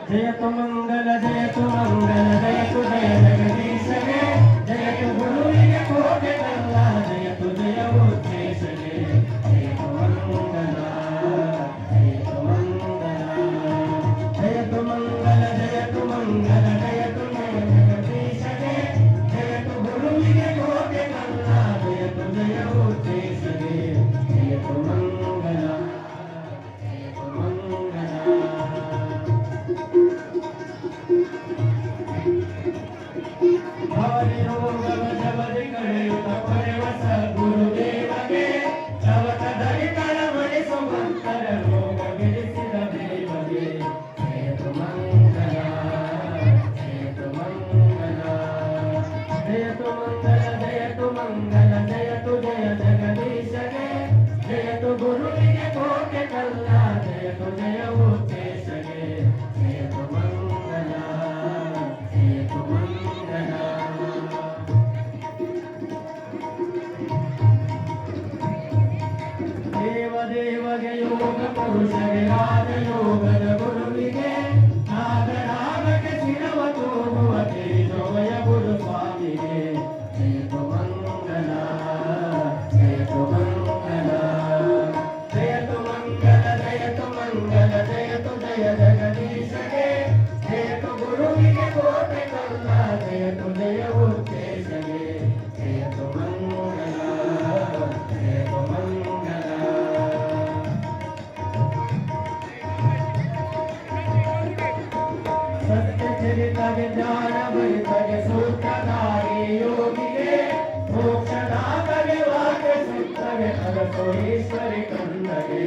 जयतु मंगल जयतु जय जगदीशने जयतु गुरुविगे कोटि कल्ला जयतु जय उच्चेशने जयतु मंगल जयतु मंगल जयतु जय जगदीशने जयतु गुरुविगे कोटि कल्ला जयतु जय उच्चेशने जयतु मंगल जयतु मंगल हरि ओम जबरि कड़युत परवस गुरुदेवगे तवत धरि कळमणि सुमंतर रोग बिडिसिद देवगे जयतु मंगल जयतु मंगल जयतु मंगल जयतु मंगल जयतु जय जगदीशगे जयतु गुरुविगे कोटि कल्ला जयतु जय उच्चेशगे जयतु मंगल जयतु मंगल देवगे योग पुरुषगे राज योगद गुरुविगे नाग नागके शिरव तोಗುವತೆ ಜೋಯ ಗುರು ಸ್ವಾಮಿಗೆ ಜಯತು ಮಂಗಲ ಜಯತು ಮಂಗಲ ಜಯತು ಮಂಗಲ ಜಯತು ಮಂಗಲ ಜಯತು ಜಯ ಜಗದೀಶಗೆ ಜಯತು ಗುರುವಿಗೆ ಕೋಟೆ ಕಲ್ಲ ಜಯತು ಜಯ ಉಚ್ಚೇಶಗೆ ಜಯತು ಮಂಗಲ ಜಯತು ಮಂಗಲ सत्य चरितगे ज्ञान भरितगे सूत्रधारी योगिगे मोक्षदातगे वाक्य सुत्तगे अगतो ईश्वरि कंदगे